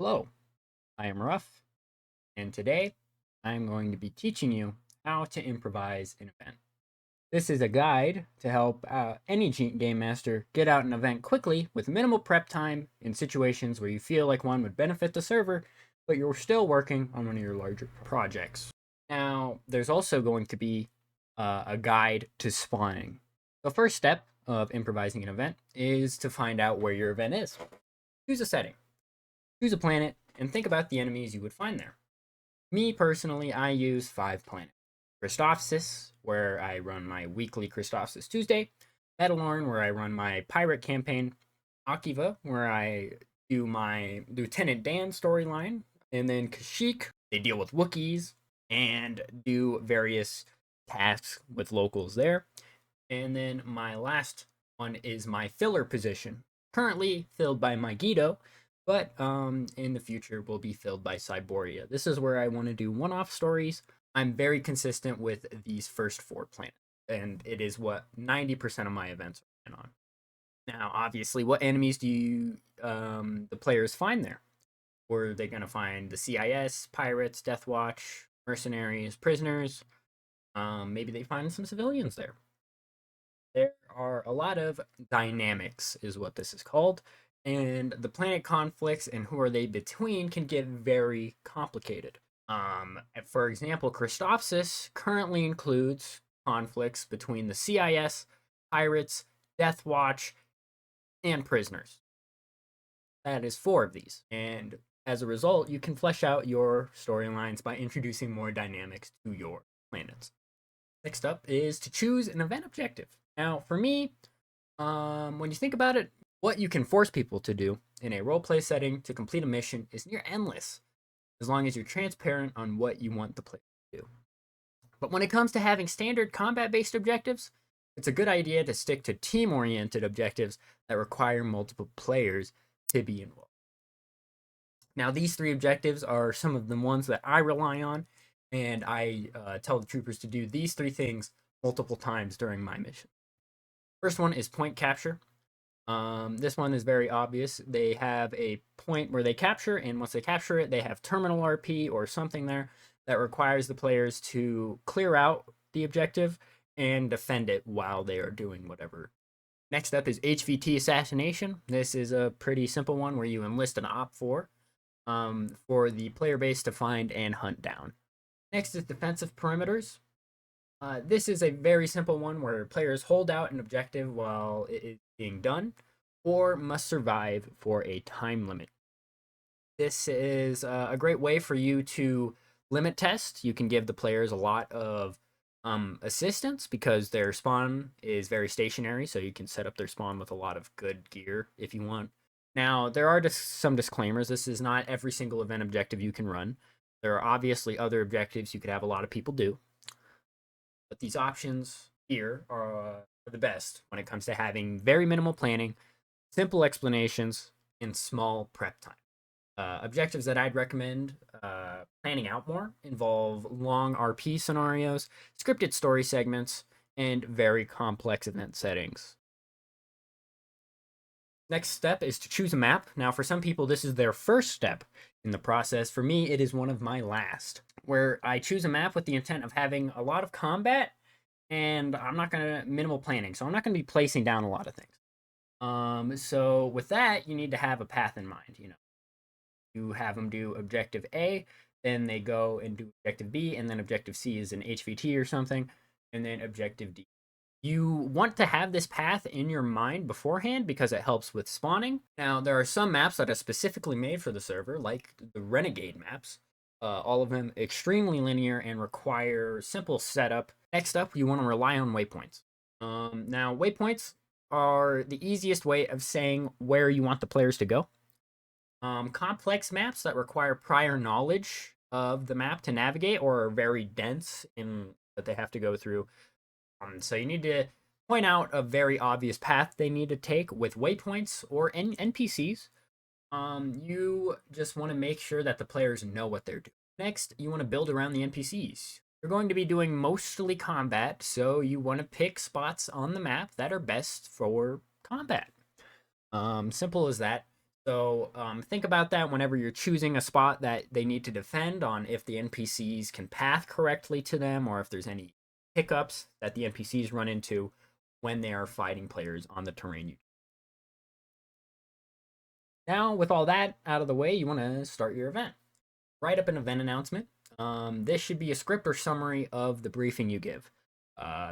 Hello, I am Ruff, and today I am going to be teaching you how to improvise an event. This is a guide to help any game master get out an event quickly with minimal prep time in situations where you feel like one would benefit the server, but you're still working on one of your larger projects. Now, there's also going to be a guide to spawning. The first step of improvising an event is to find out where your event is. Choose a setting. Choose a planet and think about the enemies you would find there. Me personally, I use 5 planets. Christophsis, where I run my weekly Christophsis Tuesday. Metalorn, where I run my pirate campaign. Akiva, where I do my Lieutenant Dan storyline. And then Kashyyyk, they deal with Wookiees and do various tasks with locals there. And then my last one is my filler position, currently filled by Megiddo, but in the future will be filled by Cyboria. This is where I want to do one-off stories. I'm very consistent with these first 4 planets, and it is what 90% of my events are on. Now, obviously, what enemies do you the players find there? Were they going to find the CIS, pirates, Deathwatch, mercenaries, prisoners? Maybe they find some civilians there. There are a lot of dynamics, is what this is called, and the planet conflicts and who are they between can get very complicated. For example, Christophsis currently includes conflicts between the CIS, pirates, Deathwatch, and prisoners. That is 4 of these, and as a result, you can flesh out your storylines by introducing more dynamics to your planets. Next up is to choose an event objective. Now, for me, when you think about it, what you can force people to do in a roleplay setting to complete a mission is near endless, as long as you're transparent on what you want the player to do. But when it comes to having standard combat-based objectives, it's a good idea to stick to team-oriented objectives that require multiple players to be involved. Now, these 3 objectives are some of the ones that I rely on, and I tell the troopers to do these 3 things multiple times during my mission. First one is point capture. This one is very obvious. They have a point where they capture, and once they capture it, they have terminal RP or something there that requires the players to clear out the objective and defend it while they are doing whatever. Next up is HVT assassination. This is a pretty simple one where you enlist an OP4 for the player base to find and hunt down. Next is defensive perimeters. This is a very simple one where players hold out an objective while it is being done, or must survive for a time limit. This is a great way for you to limit test. You can give the players a lot of assistance because their spawn is very stationary, so you can set up their spawn with a lot of good gear if you want. Now, there are some disclaimers. This is not every single event objective you can run. There are obviously other objectives you could have a lot of people do. But these options here are the best when it comes to having very minimal planning, simple explanations, and small prep time. Objectives that I'd recommend planning out more involve long RP scenarios, scripted story segments, and very complex event settings. Next step is to choose a map. Now, for some people, this is their first step in the process. For me, it is one of my last, where I choose a map with the intent of having a lot of combat, and I'm not going to minimal planning, so I'm not going to be placing down a lot of things. So with that, you need to have a path in mind. You have them do objective A, then they go and do objective B, and then objective C is an HVT or something, and then objective D. You want to have this path in your mind beforehand because it helps with spawning. Now, there are some maps that are specifically made for the server, like the Renegade maps. All of them extremely linear and require simple setup. Next up, you want to rely on waypoints. Now, waypoints are the easiest way of saying where you want the players to go. Complex maps that require prior knowledge of the map to navigate or are very dense in that they have to go through. So you need to point out a very obvious path they need to take with waypoints or NPCs. You just want to make sure that the players know what they're doing. Next, you want to build around the NPCs. You're going to be doing mostly combat, so you want to pick spots on the map that are best for combat. Simple as that. So think about that whenever you're choosing a spot that they need to defend on, if the NPCs can path correctly to them or if there's any hiccups that the NPCs run into when they are fighting players on the terrain. Now, with all that out of the way, you want to start your event. Write up an event announcement. This should be a script or summary of the briefing you give.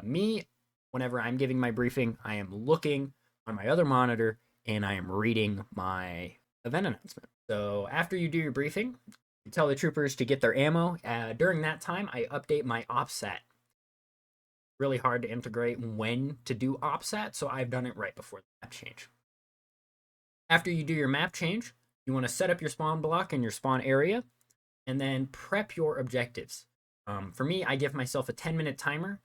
Me, whenever I'm giving my briefing, I am looking on my other monitor and I am reading my event announcement. So after you do your briefing, you tell the troopers to get their ammo. During that time, I update my OPSAT. Really hard to integrate when to do OPSAT, so I've done it right before the map change. After you do your map change, you want to set up your spawn block in your spawn area and then prep your objectives. For me, I give myself a 10-minute timer.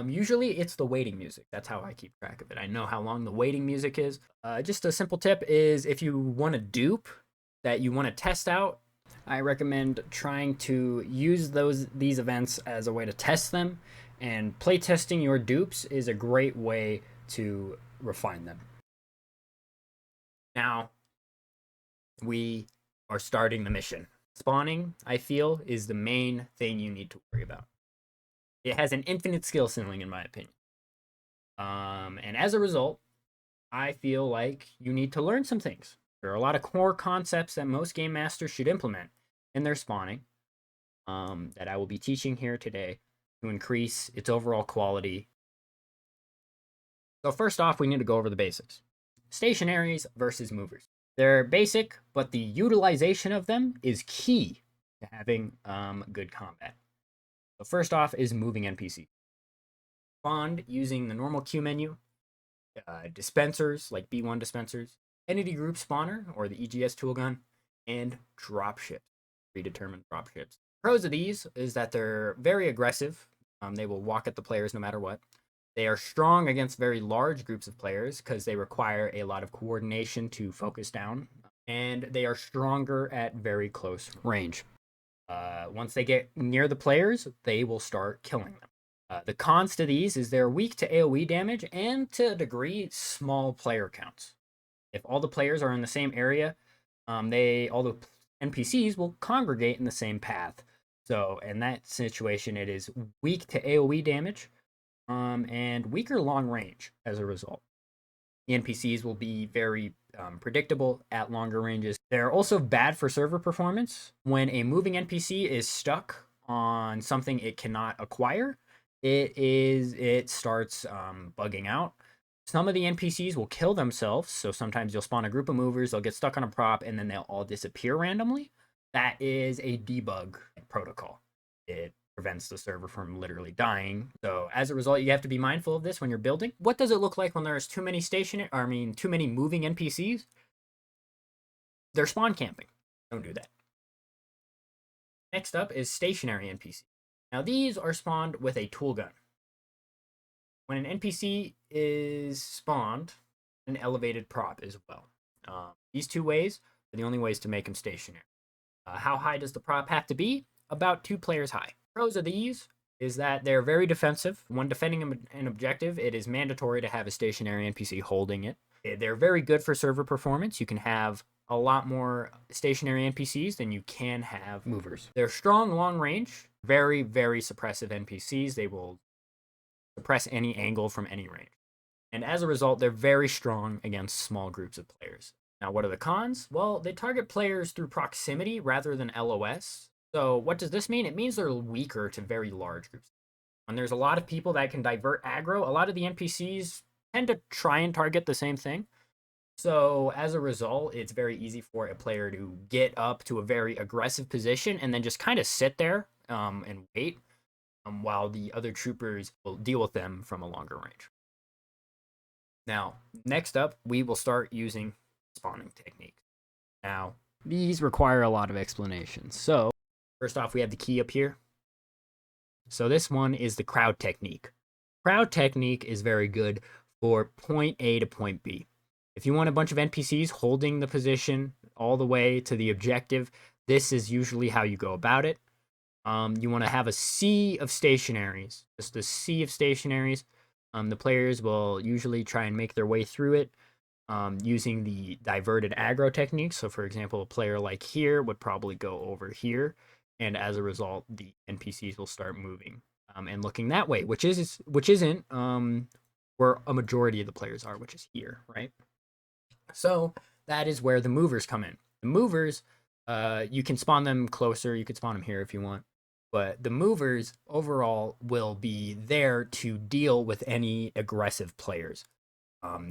Usually it's the waiting music. That's how I keep track of it. I know how long the waiting music is. Just a simple tip is if you want a dupe that you want to test out, I recommend trying to use these events as a way to test them, and play testing your dupes is a great way to refine them. Now, we are starting the mission. Spawning, I feel, is the main thing you need to worry about. It has an infinite skill ceiling, in my opinion. And as a result, I feel like you need to learn some things. There are a lot of core concepts that most game masters should implement in their spawning that I will be teaching here today to increase its overall quality. So first off, we need to go over the basics. Stationaries versus movers. They're basic, but the utilization of them is key to having good combat. So first off is moving NPC. Spawned using the normal queue menu, dispensers like B1 dispensers, entity group spawner or the EGS tool gun, and dropships, predetermined dropships. Pros of these is that they're very aggressive. They will walk at the players no matter what. They are strong against very large groups of players because they require a lot of coordination to focus down. And they are stronger at very close range. Once they get near the players, they will start killing them. The cons to these is they're weak to AoE damage and, to a degree, small player counts. If all the players are in the same area, all the NPCs will congregate in the same path. So in that situation, it is weak to AoE damage, and weaker long range as a result. The NPCs will be very predictable at longer ranges. They're also bad for server performance. When a moving NPC is stuck on something it cannot acquire, it starts bugging out. Some of the NPCs will kill themselves, so sometimes you'll spawn a group of movers, they'll get stuck on a prop, and then they'll all disappear randomly. That is a debug protocol. It prevents the server from literally dying. So as a result, you have to be mindful of this when you're building. What does it look like when there's too many too many moving NPCs? They're spawn camping. Don't do that. Next up is stationary NPC. Now these are spawned with a tool gun. When an NPC is spawned, an elevated prop as well. These two ways are the only ways to make them stationary. How high does the prop have to be? About 2 players high. Pros of these is that they're very defensive. When defending an objective, it is mandatory to have a stationary NPC holding it. They're very good for server performance. You can have a lot more stationary NPCs than you can have movers. They're strong long range, very, very suppressive NPCs. They will suppress any angle from any range. And as a result, they're very strong against small groups of players. Now, what are the cons? Well, they target players through proximity rather than LOS. So what does this mean? It means they're weaker to very large groups. When there's a lot of people that can divert aggro, a lot of the NPCs tend to try and target the same thing. So as a result, it's very easy for a player to get up to a very aggressive position and then just kind of sit there and wait while the other troopers will deal with them from a longer range. Now, next up, we will start using spawning techniques. Now, these require a lot of explanation. So, first off, we have the key up here. So this one is the crowd technique. Crowd technique is very good for point A to point B. If you want a bunch of NPCs holding the position all the way to the objective, this is usually how you go about it. You want to have a sea of stationaries, just a sea of stationaries. The players will usually try and make their way through it. using the diverted aggro technique. So, for example, a player like here would probably go over here, and as a result, the NPCs will start moving and looking that way, which isn't where a majority of the players are, which is here, right? So that is where the movers come in. The movers, you can spawn them closer. You could spawn them here if you want. But the movers overall will be there to deal with any aggressive players.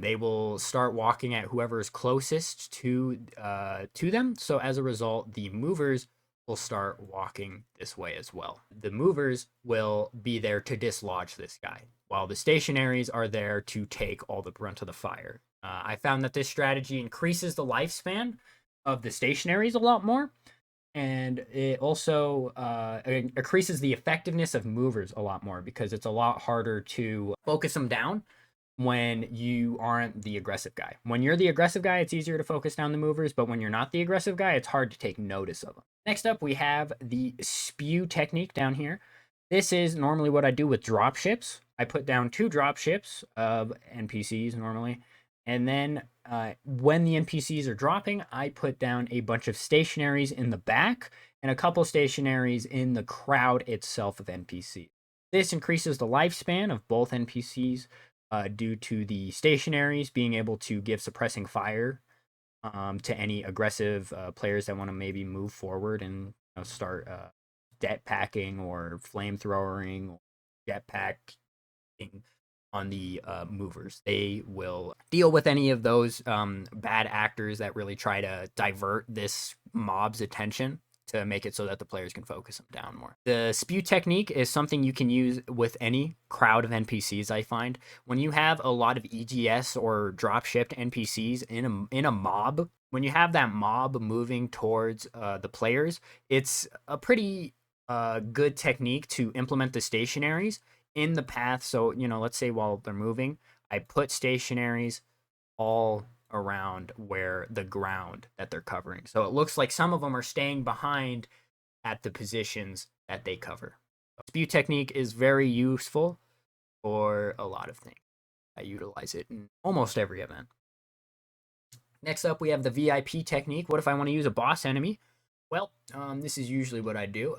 They will start walking at whoever is closest to them. So as a result, the movers will start walking this way as well. The movers will be there to dislodge this guy, while the stationaries are there to take all the brunt of the fire. I found that this strategy increases the lifespan of the stationaries a lot more, and it also increases the effectiveness of movers a lot more because it's a lot harder to focus them down when you aren't the aggressive guy. When you're the aggressive guy, it's easier to focus down the movers, but when you're not the aggressive guy, it's hard to take notice of them. Next up, we have the Spew Technique down here. This is normally what I do with drop ships. I put down 2 drop ships of NPCs normally, and then when the NPCs are dropping, I put down a bunch of stationaries in the back and a couple stationaries in the crowd itself of NPCs. This increases the lifespan of both NPCs due to the stationaries being able to give suppressing fire to any aggressive players that want to maybe move forward and start jet packing or flamethrowering or jetpacking on the movers. They will deal with any of those bad actors that really try to divert this mob's attention to make it so that the players can focus them down more. The Spew Technique is something you can use with any crowd of NPCs, I find. When you have a lot of EGS or drop-shipped NPCs in a mob, when you have that mob moving towards the players, it's a pretty good technique to implement the stationaries in the path. So, let's say while they're moving, I put stationaries all around where the ground that they're covering. So it looks like some of them are staying behind at the positions that they cover. Spew Technique is very useful for a lot of things. I utilize it in almost every event. Next up, we have the VIP technique. What if I want to use a boss enemy? Well, this is usually what I do.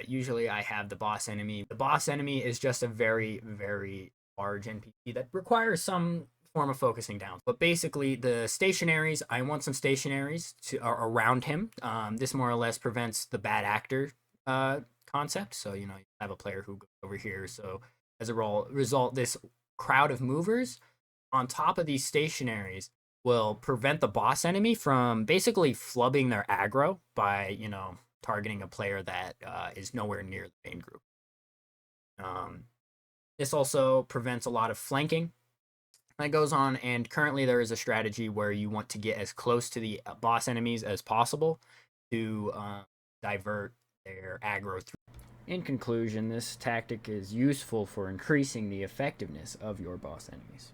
Usually I have the boss enemy. The boss enemy is just a very, very large NPC that requires some form of focusing down. But basically, the stationaries, I want some stationaries around him. This more or less prevents the bad actor concept. So, you have a player who goes over here. So as a result, this crowd of movers on top of these stationaries will prevent the boss enemy from basically flubbing their aggro by, targeting a player that is nowhere near the main group. This also prevents a lot of flanking that goes on, and currently there is a strategy where you want to get as close to the boss enemies as possible to divert their aggro through. In conclusion, this tactic is useful for increasing the effectiveness of your boss enemies.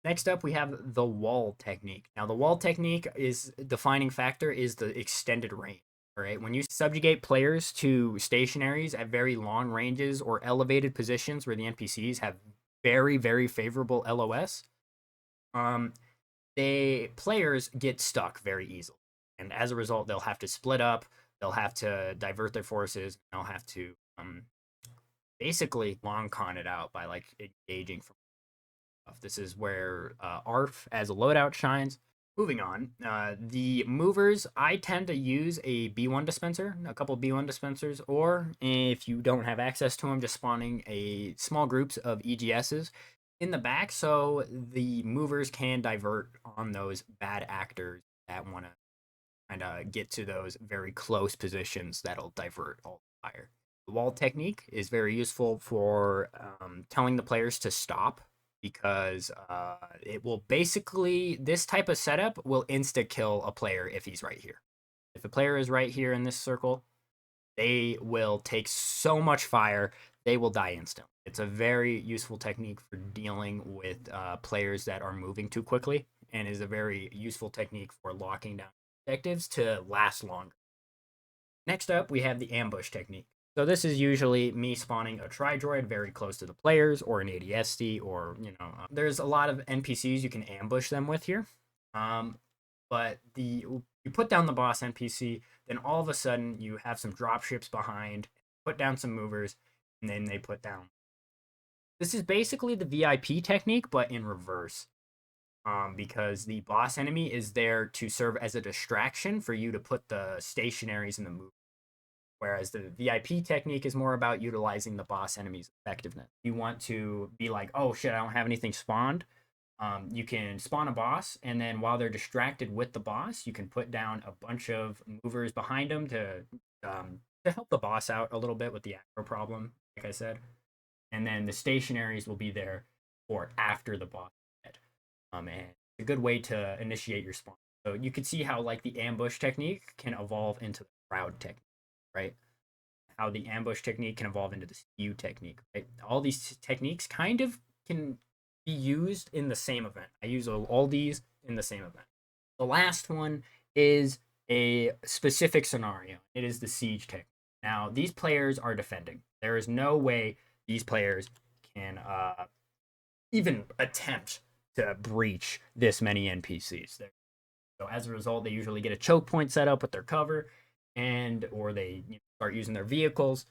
Next up, we have the wall technique. Now, the wall technique is defining factor is the extended range. All right, when you subjugate players to stationaries at very long ranges or elevated positions where the NPCs have very, very favorable LOS, players get stuck very easily, and as a result, they'll have to split up. They'll have to divert their forces. They'll have to basically long con it out by like engaging from. This is where ARF as a loadout shines. Moving on, the movers, I tend to use a B1 dispenser, a couple B1 dispensers, or if you don't have access to them, just spawning a small groups of EGSs in the back so the movers can divert on those bad actors that want to kind of get to those very close positions that'll divert all the fire. The wall technique is very useful for telling the players to stop because it will basically, this type of setup will insta kill a player if he's right here. If a player is right here in this circle, they will take so much fire, they will die instantly. It's a very useful technique for dealing with players that are moving too quickly, and is a very useful technique for locking down objectives to last longer. Next up, we have the ambush technique. So this is usually me spawning a Tri-Droid very close to the players, or an ADSD, or, there's a lot of NPCs you can ambush them with here. But you put down the boss NPC, then all of a sudden you have some dropships behind, put down some movers, and then they put down. This is basically the VIP technique, but in reverse. Because the boss enemy is there to serve as a distraction for you to put the stationaries in the move. Whereas the VIP technique is more about utilizing the boss enemy's effectiveness. You want to be like, oh shit, I don't have anything spawned. You can spawn a boss, and then while they're distracted with the boss, you can put down a bunch of movers behind them to help the boss out a little bit with the aggro problem, like I said. And then the stationaries will be there for after the boss is dead. And it's a good way to initiate your spawn. So you can see how like the ambush technique can evolve into the crowd technique, right? How the ambush technique can evolve into the spew technique, right? All these techniques kind of can be used in the same event. I use all these in the same event. The last one is a specific scenario. It is the siege technique. Now, these players are defending. There is no way these players can even attempt to breach this many NPCs. So as a result, they usually get a choke point set up with their cover, or they start using their vehicles.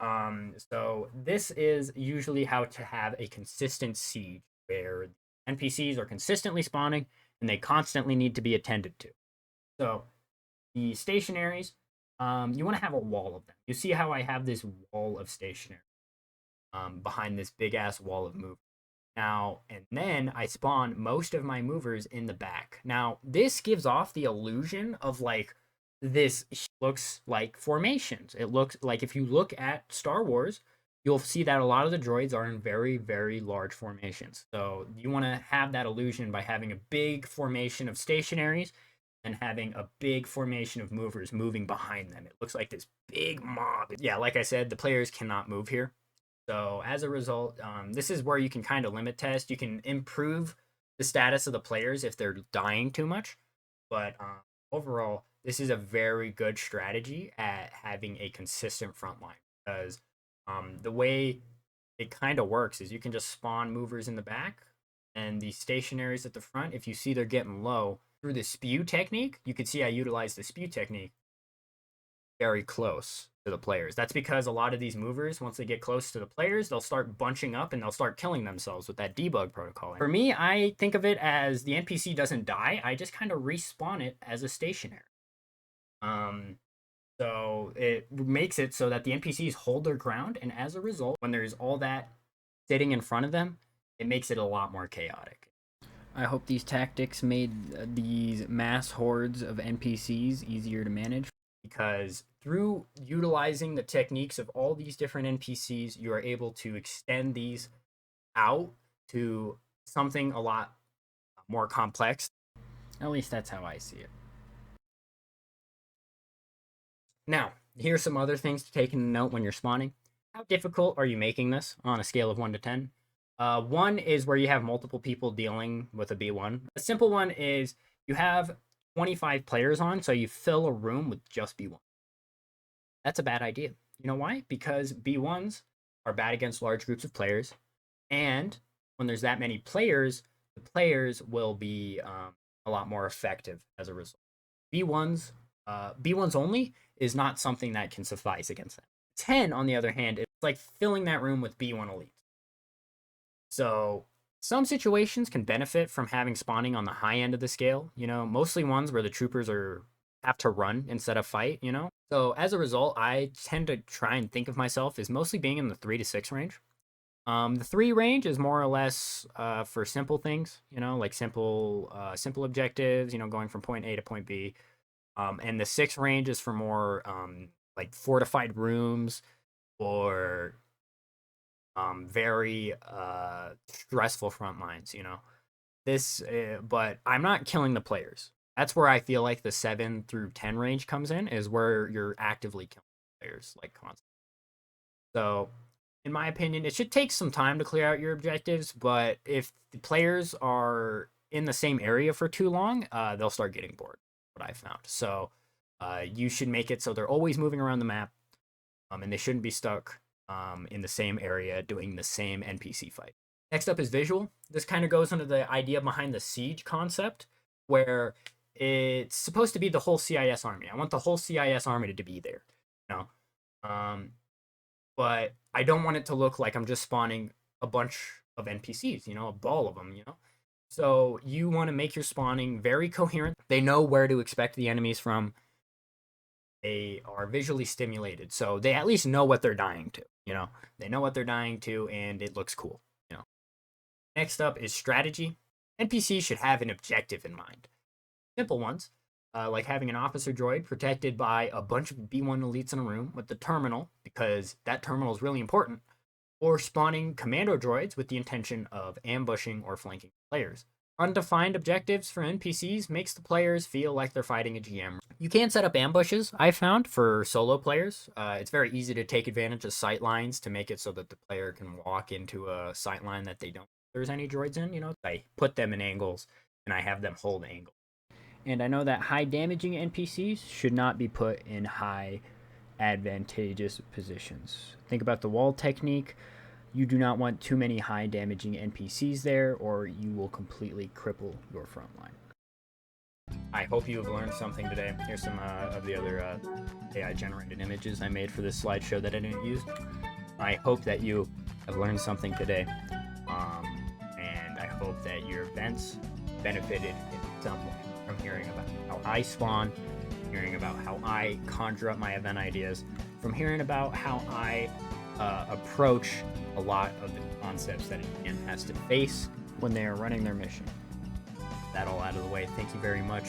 So this is usually how to have a consistent siege where NPCs are consistently spawning and they constantly need to be attended to. So the stationaries, you want to have a wall of them. You see how I have this wall of stationary behind this big ass wall of movers. Now, and then I spawn most of my movers in the back. Now, this gives off the illusion of like this looks like formations. It looks like if you look at Star Wars, you'll see that a lot of the droids are in very, very large formations. So you want to have that illusion by having a big formation of stationaries and having a big formation of movers moving behind them. It looks like this big mob. Yeah, like I said, the players cannot move here. So as a result, this is where you can kind of limit test. You can improve the status of the players if they're dying too much. But overall, this is a very good strategy at having a consistent front line because the way it kind of works is you can just spawn movers in the back and the stationaries at the front. If you see they're getting low through the spew technique, you can see I utilize the spew technique very close to the players. That's because a lot of these movers, once they get close to the players, they'll start bunching up and they'll start killing themselves with that debug protocol. For me, I think of it as the NPC doesn't die. I just kind of respawn it as a stationary. So it makes it so that the NPCs hold their ground, and as a result, when there's all that sitting in front of them, it makes it a lot more chaotic. I hope these tactics made these mass hordes of NPCs easier to manage, because through utilizing the techniques of all these different NPCs, you are able to extend these out to something a lot more complex. At least that's how I see it. Now, here's some other things to take into note when you're spawning. How difficult are you making this on a scale of 1 to 10? 1 is where you have multiple people dealing with a B1. A simple one is you have 25 players on, so you fill a room with just B1. That's a bad idea. You know why? Because B1s are bad against large groups of players, and when there's that many players, the players will be a lot more effective as a result. B1s, B1s only is not something that can suffice against them. 10, on the other hand, it's like filling that room with B1 elites. So some situations can benefit from having spawning on the high end of the scale, mostly ones where the troopers have to run instead of fight. So as a result, I tend to try and think of myself as mostly being in the 3 to 6 range. The 3 range is more or less for simple things, like simple objectives, going from point A to point B. And the 6 range is for more like fortified rooms or very stressful front lines. But I'm not killing the players. That's where I feel like the 7 through 10 range comes in, is where you're actively killing players like constantly. So, in my opinion, it should take some time to clear out your objectives, but if the players are in the same area for too long, they'll start getting bored, what I found. So, you should make it so they're always moving around the map. and they shouldn't be stuck in the same area doing the same NPC fight. Next up is visual. This kind of goes under the idea behind the siege concept, where it's supposed to be the whole CIS army. I want the whole CIS army to be there, you know. But I don't want it to look like I'm just spawning a bunch of NPCs, you know, a ball of them, you know. So you want to make your spawning very coherent. They know where to expect the enemies from. They are visually stimulated, so they at least know what they're dying to, you know. They know what they're dying to, and it looks cool, you know. Next up is strategy. NPCs should have an objective in mind. Simple ones, like having an officer droid protected by a bunch of B1 elites in a room with the terminal, because that terminal is really important, or spawning commando droids with the intention of ambushing or flanking players. Undefined objectives for NPCs makes the players feel like they're fighting a GM. You can set up ambushes, I found, for solo players. It's very easy to take advantage of sight lines to make it so that the player can walk into a sight line that they don't there's any droids in, you know. I put them in angles and I have them hold angle. And I know that high damaging NPCs should not be put in high advantageous positions. Think about the wall technique. You do not want too many high damaging NPCs there, or you will completely cripple your front line. I hope you have learned something today. Here's some of the other AI generated images I made for this slideshow that I didn't use. I hope that you have learned something today, and I hope that your events benefited in some way from hearing about how I spawn, hearing about how I conjure up my event ideas, from hearing about how I approach a lot of the concepts that a GM has to face when they are running their mission. That all out of the way, thank you very much